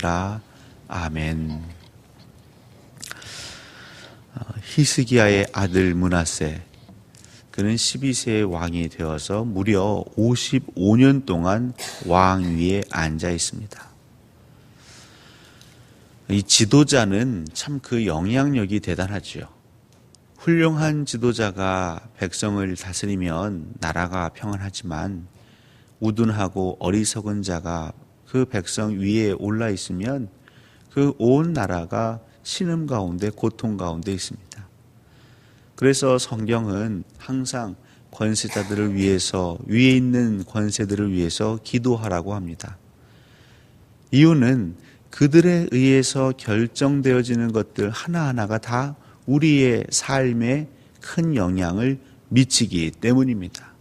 기도하옵나이다. 아멘. 히스기야의 아들 므낫세, 그는 12세의 왕이 되어서 무려 55년 동안 왕 위에 앉아 있습니다. 이 지도자는 참 그 영향력이 대단하지요. 훌륭한 지도자가 백성을 다스리면 나라가 평안하지만 우둔하고 어리석은 자가 그 백성 위에 올라 있으면 그 온 나라가 신음 가운데 고통 가운데 있습니다. 그래서 성경은 항상 권세자들을 위해서, 위에 있는 권세들을 위해서 기도하라고 합니다. 이유는 그들에 의해서 결정되어지는 것들 하나하나가 다 우리의 삶에 큰 영향을 미치기 때문입니다.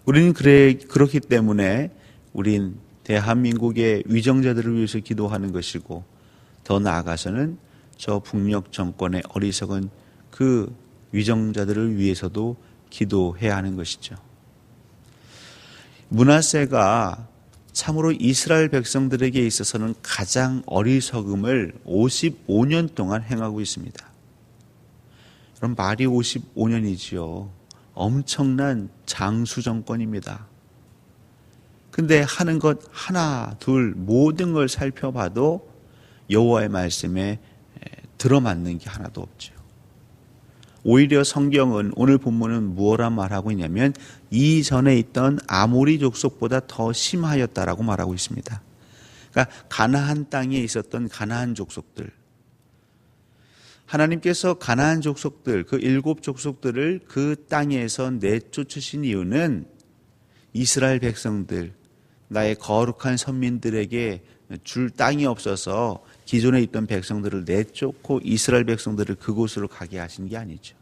우리는 그렇기 때문에 우린 대한민국의 위정자들을 위해서 기도하는 것이고, 더 나아가서는 저 북녘 정권의 어리석은 그 위정자들을 위해서도 기도해야 하는 것이죠. 므낫세가 참으로 이스라엘 백성들에게 있어서는 가장 어리석음을 55년 동안 행하고 있습니다. 그럼 말이 55년이지요. 엄청난 장수 정권입니다. 근데 하는 것 하나, 둘, 모든 걸 살펴봐도 여호와의 말씀에 들어맞는 게 하나도 없죠. 오히려 성경은, 오늘 본문은 무엇라 말하고 있냐면 이전에 있던 아모리 족속보다 더 심하였다라고 말하고 있습니다. 그러니까 가나안 땅에 있었던 가나안 족속들, 하나님께서 가나안 족속들, 그 7 족속들을 그 땅에서 내쫓으신 이유는 이스라엘 백성들, 나의 거룩한 선민들에게 줄 땅이 없어서 기존에 있던 백성들을 내쫓고 이스라엘 백성들을 그곳으로 가게 하신 게 아니죠.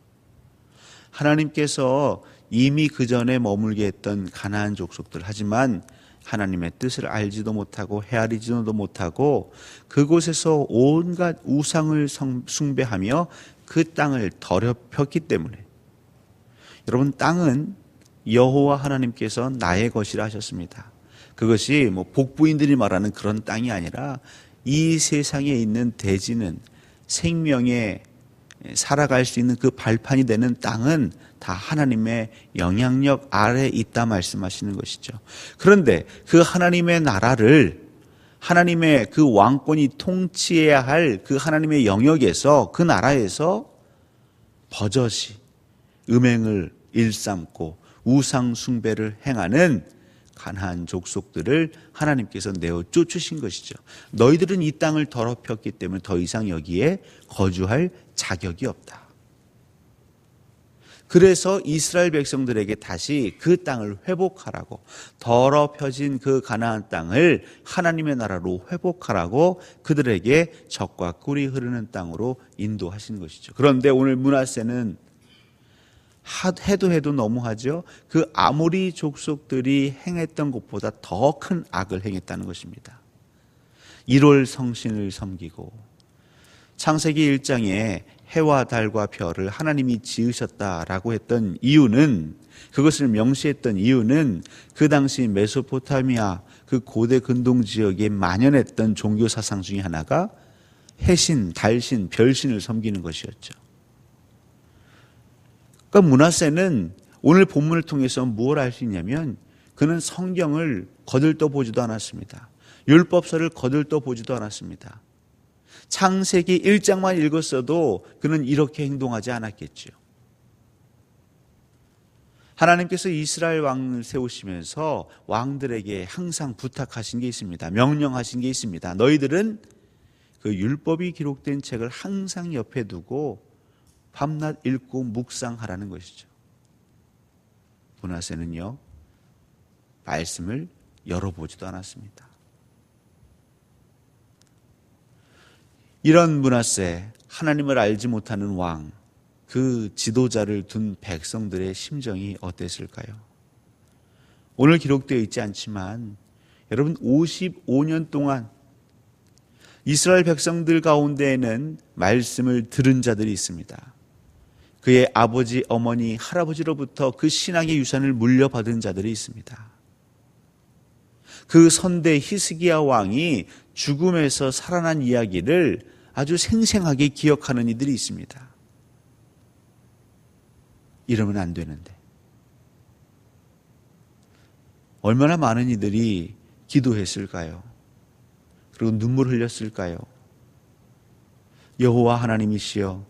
하나님께서 이미 그 전에 머물게 했던 가나안 족속들, 하지만 하나님의 뜻을 알지도 못하고 헤아리지도 못하고 그곳에서 온갖 우상을 숭배하며 그 땅을 더럽혔기 때문에, 여러분, 땅은 여호와 하나님께서 나의 것이라 하셨습니다. 그것이 복부인들이 말하는 그런 땅이 아니라 이 세상에 있는 대지는, 생명에 살아갈 수 있는 그 발판이 되는 땅은 다 하나님의 영향력 아래에 있다 말씀하시는 것이죠. 그런데 그 하나님의 나라를, 하나님의 그 왕권이 통치해야 할 그 하나님의 영역에서, 그 나라에서 버젓이 음행을 일삼고 우상 숭배를 행하는 가나안 족속들을 하나님께서 내어 쫓으신 것이죠. 너희들은 이 땅을 더럽혔기 때문에 더 이상 여기에 거주할 자격이 없다. 그래서 이스라엘 백성들에게 다시 그 땅을 회복하라고, 더럽혀진 그 가나안 땅을 하나님의 나라로 회복하라고 그들에게 젖과 꿀이 흐르는 땅으로 인도하신 것이죠. 그런데 오늘 므낫세는 해도 너무하죠. 그 아모리 족속들이 행했던 것보다 더 큰 악을 행했다는 것입니다. 1월 성신을 섬기고, 창세기 1장에 해와 달과 별을 하나님이 지으셨다라고 했던 이유는, 그것을 명시했던 이유는 그 당시 메소포타미아 그 고대 근동 지역에 만연했던 종교 사상 중에 하나가 해신, 달신, 별신을 섬기는 것이었죠. 그러니까 므낫세는 오늘 본문을 통해서 무엇을 알 수 있냐면, 그는 성경을 거들떠 보지도 않았습니다. 율법서를 거들떠 보지도 않았습니다. 창세기 1장만 읽었어도 그는 이렇게 행동하지 않았겠죠. 하나님께서 이스라엘 왕을 세우시면서 왕들에게 항상 부탁하신 게 있습니다. 명령하신 게 있습니다. 너희들은 그 율법이 기록된 책을 항상 옆에 두고 밤낮 읽고 묵상하라는 것이죠. 므낫세는요, 말씀을 열어보지도 않았습니다. 이런 므낫세, 하나님을 알지 못하는 왕, 그 지도자를 둔 백성들의 심정이 어땠을까요? 오늘 기록되어 있지 않지만 여러분, 55년 동안 이스라엘 백성들 가운데에는 말씀을 들은 자들이 있습니다. 그의 아버지, 어머니, 할아버지로부터 그 신앙의 유산을 물려받은 자들이 있습니다. 그 선대 히스기야 왕이 죽음에서 살아난 이야기를 아주 생생하게 기억하는 이들이 있습니다. 이러면 안 되는데. 얼마나 많은 이들이 기도했을까요? 그리고 눈물 흘렸을까요? 여호와 하나님이시여,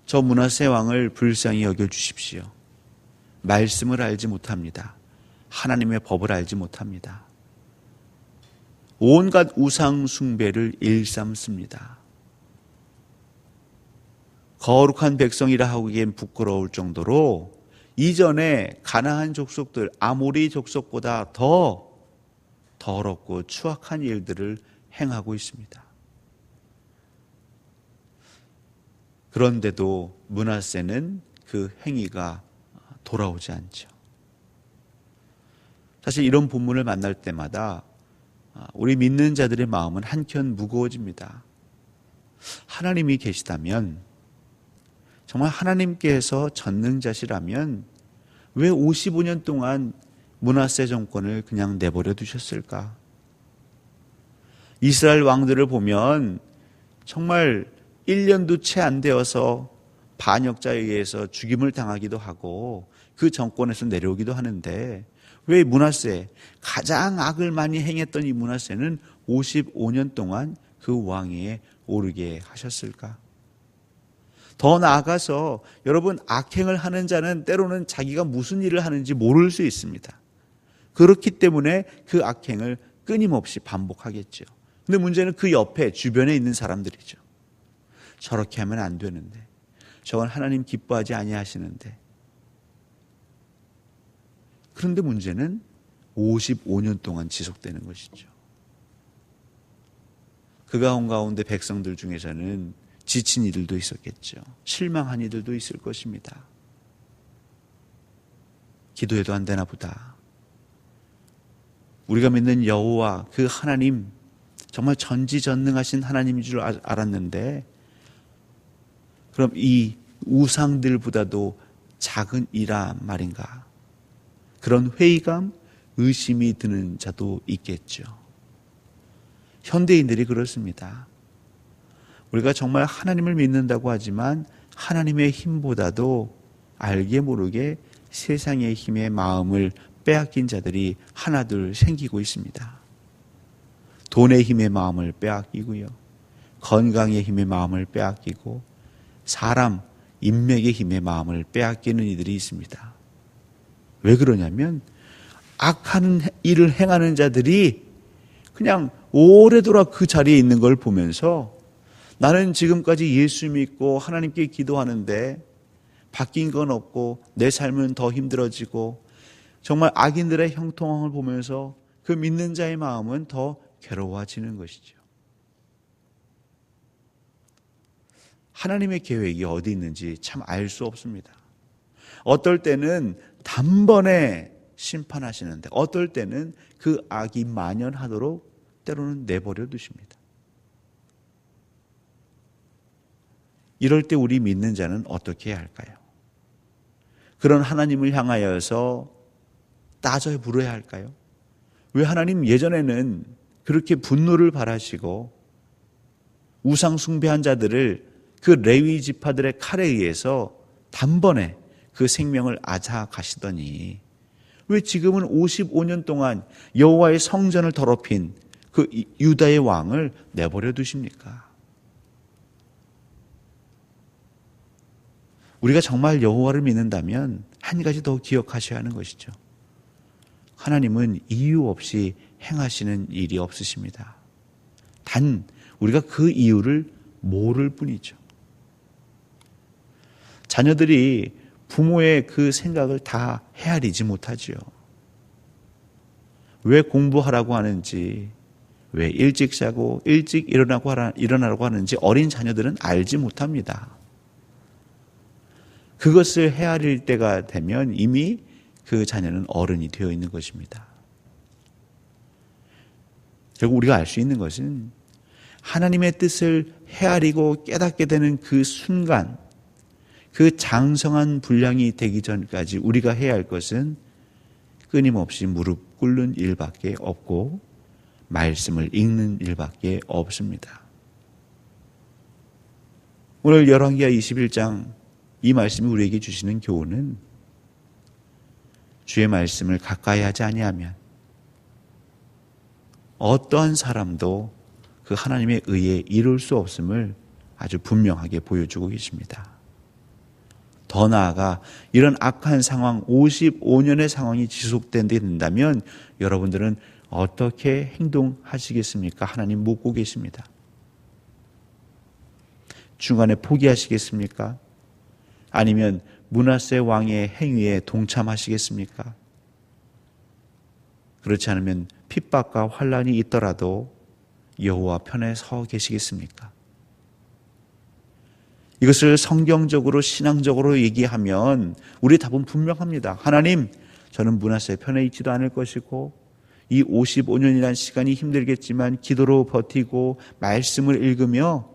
저 므낫세 왕을 불쌍히 여겨주십시오. 말씀을 알지 못합니다. 하나님의 법을 알지 못합니다. 온갖 우상 숭배를 일삼습니다. 거룩한 백성이라 하기엔 부끄러울 정도로 이전에 가나안 족속들, 아모리 족속보다 더 더럽고 추악한 일들을 행하고 있습니다. 그런데도 므낫세는 그 행위가 돌아오지 않죠. 사실 이런 본문을 만날 때마다 우리 믿는 자들의 마음은 한켠 무거워집니다. 하나님이 계시다면, 정말 하나님께서 전능자시라면 왜 55년 동안 므낫세 정권을 그냥 내버려 두셨을까? 이스라엘 왕들을 보면 정말 1년도 채 안 되어서 반역자에 의해서 죽임을 당하기도 하고 그 정권에서 내려오기도 하는데, 왜 므낫세, 가장 악을 많이 행했던 이 므낫세는 55년 동안 그 왕위에 오르게 하셨을까? 더 나아가서 여러분, 악행을 하는 자는 때로는 자기가 무슨 일을 하는지 모를 수 있습니다. 그렇기 때문에 그 악행을 끊임없이 반복하겠죠. 근데 문제는 그 옆에 주변에 있는 사람들이죠. 저렇게 하면 안 되는데, 저건 하나님 기뻐하지 아니하시는데. 그런데 문제는 55년 동안 지속되는 것이죠. 그 가운데 백성들 중에서는 지친 이들도 있었겠죠. 실망한 이들도 있을 것입니다. 기도해도 안 되나 보다. 우리가 믿는 여호와 그 하나님, 정말 전지전능하신 하나님인 줄 알았는데, 그럼 이 우상들보다도 작은 이란 말인가? 그런 회의감, 의심이 드는 자도 있겠죠. 현대인들이 그렇습니다. 우리가 정말 하나님을 믿는다고 하지만 하나님의 힘보다도 알게 모르게 세상의 힘에 마음을 빼앗긴 자들이 하나둘 생기고 있습니다. 돈의 힘에 마음을 빼앗기고요. 건강의 힘에 마음을 빼앗기고 사람, 인맥의 힘에 마음을 빼앗기는 이들이 있습니다. 왜 그러냐면 악한 일을 행하는 자들이 그냥 오래도록 그 자리에 있는 걸 보면서 나는 지금까지 예수 믿고 하나님께 기도하는데 바뀐 건 없고 내 삶은 더 힘들어지고, 정말 악인들의 형통함을 보면서 그 믿는 자의 마음은 더 괴로워지는 것이죠. 하나님의 계획이 어디 있는지 참 알 수 없습니다. 어떨 때는 단번에 심판하시는데 어떨 때는 그 악이 만연하도록 때로는 내버려 두십니다. 이럴 때 우리 믿는 자는 어떻게 해야 할까요? 그런 하나님을 향하여서 따져 물어야 할까요? 왜 하나님 예전에는 그렇게 분노를 발하시고 우상 숭배한 자들을 그 레위 지파들의 칼에 의해서 단번에 그 생명을 앗아가시더니 왜 지금은 55년 동안 여호와의 성전을 더럽힌 그 유다의 왕을 내버려 두십니까? 우리가 정말 여호와를 믿는다면 한 가지 더 기억하셔야 하는 것이죠. 하나님은 이유 없이 행하시는 일이 없으십니다. 단 우리가 그 이유를 모를 뿐이죠. 자녀들이 부모의 그 생각을 다 헤아리지 못하지요. 왜 공부하라고 하는지, 왜 일찍 자고 일찍 일어나라고 하는지 어린 자녀들은 알지 못합니다. 그것을 헤아릴 때가 되면 이미 그 자녀는 어른이 되어 있는 것입니다. 결국 우리가 알 수 있는 것은 하나님의 뜻을 헤아리고 깨닫게 되는 그 순간, 그 장성한 분량이 되기 전까지 우리가 해야 할 것은 끊임없이 무릎 꿇는 일밖에 없고, 말씀을 읽는 일밖에 없습니다. 오늘 열왕기하 21장 이 말씀이 우리에게 주시는 교훈은 주의 말씀을 가까이 하지 아니하면 어떠한 사람도 그 하나님의 의에 이룰 수 없음을 아주 분명하게 보여주고 계십니다. 더 나아가 이런 악한 상황, 55년의 상황이 지속되게 된다면 여러분들은 어떻게 행동하시겠습니까? 하나님 묻고 계십니다. 중간에 포기하시겠습니까? 아니면 므낫세 왕의 행위에 동참하시겠습니까? 그렇지 않으면 핍박과 환난이 있더라도 여호와 편에 서 계시겠습니까? 이것을 성경적으로 신앙적으로 얘기하면 우리의 답은 분명합니다. 하나님, 저는 므낫세 편에 있지도 않을 것이고 이 55년이라는 시간이 힘들겠지만 기도로 버티고 말씀을 읽으며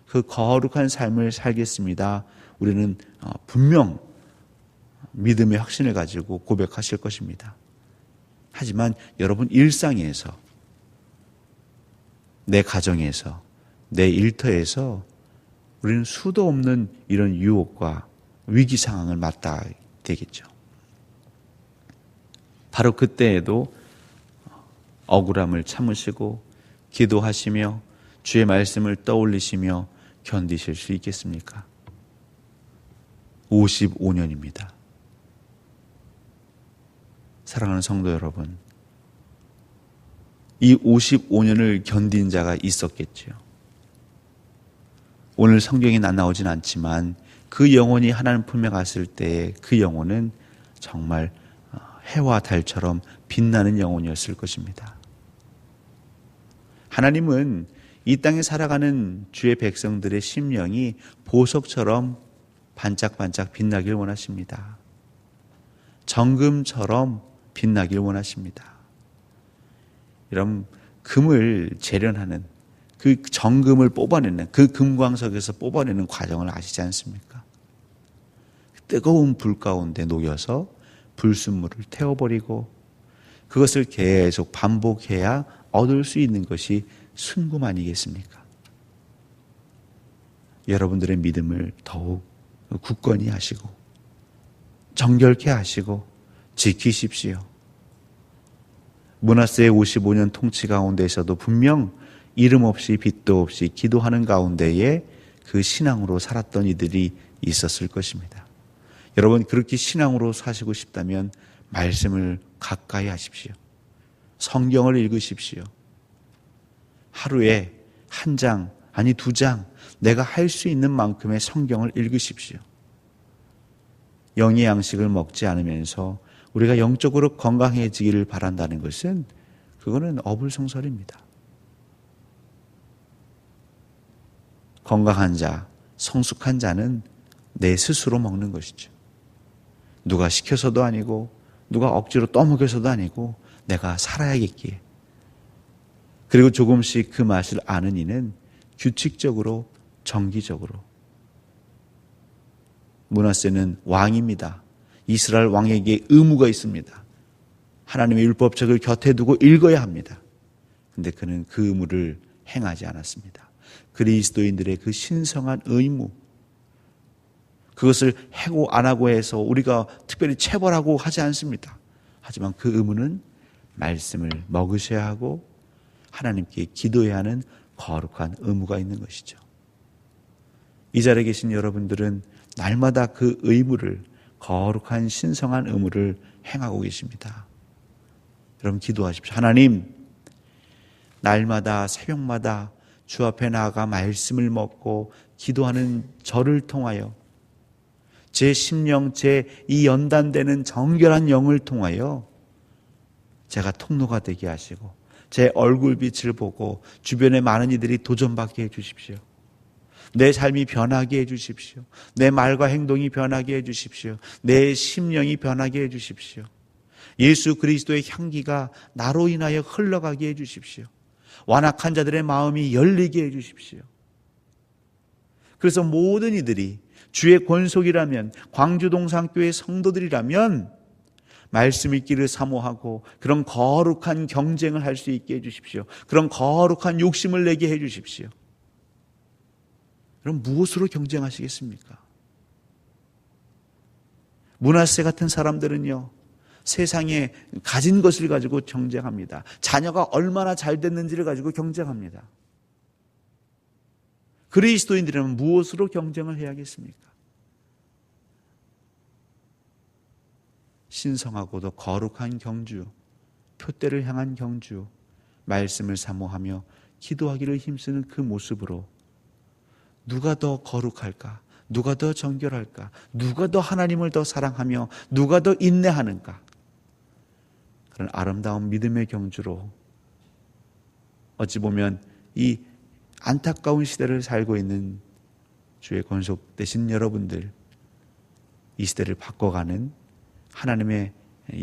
그 거룩한 삶을 살겠습니다. 우리는 분명 믿음의 확신을 가지고 고백하실 것입니다. 하지만 여러분 일상에서, 내 가정에서, 내 일터에서 우리는 수도 없는 이런 유혹과 위기 상황을 맞닿아야 되겠죠. 바로 그때에도 억울함을 참으시고 기도하시며 주의 말씀을 떠올리시며 견디실 수 있겠습니까? 55년입니다. 사랑하는 성도 여러분, 이 55년을 견딘 자가 있었겠죠. 오늘 성경에 나오진 않지만 그 영혼이 하나님 품에 갔을 때 그 영혼은 정말 해와 달처럼 빛나는 영혼이었을 것입니다. 하나님은 이 땅에 살아가는 주의 백성들의 심령이 보석처럼 반짝반짝 빛나길 원하십니다. 정금처럼 빛나길 원하십니다. 이런 금을 재련하는 그 정금을 뽑아내는 그 금광석에서 뽑아내는 과정을 아시지 않습니까? 뜨거운 불 가운데 녹여서 불순물을 태워버리고 그것을 계속 반복해야 얻을 수 있는 것이 순금 아니겠습니까? 여러분들의 믿음을 더욱 굳건히 하시고 정결케 하시고 지키십시오. 므낫세의 55년 통치 가운데에서도 분명 이름 없이 빛도 없이 기도하는 가운데에 그 신앙으로 살았던 이들이 있었을 것입니다. 여러분 그렇게 신앙으로 사시고 싶다면 말씀을 가까이 하십시오. 성경을 읽으십시오. 하루에 한 장, 아니 2장, 내가 할 수 있는 만큼의 성경을 읽으십시오. 영의 양식을 먹지 않으면서 우리가 영적으로 건강해지기를 바란다는 것은 그거는 어불성설입니다. 건강한 자, 성숙한 자는 내 스스로 먹는 것이죠. 누가 시켜서도 아니고 누가 억지로 떠먹여서도 아니고 내가 살아야겠기에. 그리고 조금씩 그 맛을 아는 이는 규칙적으로 정기적으로. 므낫세는 왕입니다. 이스라엘 왕에게 의무가 있습니다. 하나님의 율법책을 곁에 두고 읽어야 합니다. 그런데 그는 그 의무를 행하지 않았습니다. 그리스도인들의 그 신성한 의무, 그것을 해고 안 하고 해서 우리가 특별히 체벌하고 하지 않습니다. 하지만 그 의무는 말씀을 먹으셔야 하고 하나님께 기도해야 하는 거룩한 의무가 있는 것이죠. 이 자리에 계신 여러분들은 날마다 그 의무를, 거룩한 신성한 의무를 행하고 계십니다. 여러분 기도하십시오. 하나님, 날마다 새벽마다 주 앞에 나아가 말씀을 먹고 기도하는 저를 통하여 제 심령, 제 이 연단되는 정결한 영을 통하여 제가 통로가 되게 하시고 제 얼굴빛을 보고 주변의 많은 이들이 도전받게 해주십시오. 내 삶이 변하게 해주십시오. 내 말과 행동이 변하게 해주십시오. 내 심령이 변하게 해주십시오. 예수 그리스도의 향기가 나로 인하여 흘러가게 해주십시오. 완악한 자들의 마음이 열리게 해주십시오. 그래서 모든 이들이 주의 권속이라면, 광주동산교회 성도들이라면 말씀 읽기를 사모하고 그런 거룩한 경쟁을 할 수 있게 해주십시오. 그런 거룩한 욕심을 내게 해주십시오. 그럼 무엇으로 경쟁하시겠습니까? 므낫세 같은 사람들은요, 세상에 가진 것을 가지고 경쟁합니다. 자녀가 얼마나 잘 됐는지를 가지고 경쟁합니다. 그리스도인들은 무엇으로 경쟁을 해야겠습니까? 신성하고도 거룩한 경주, 표대를 향한 경주, 말씀을 사모하며 기도하기를 힘쓰는 그 모습으로 누가 더 거룩할까? 누가 더 정결할까? 누가 더 하나님을 더 사랑하며 누가 더 인내하는가? 그런 아름다운 믿음의 경주로 어찌 보면 이 안타까운 시대를 살고 있는 주의 권속되신 여러분들, 이 시대를 바꿔가는 하나님의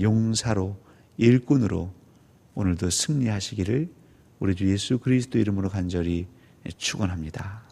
용사로, 일꾼으로 오늘도 승리하시기를 우리 주 예수 그리스도 이름으로 간절히 축원합니다.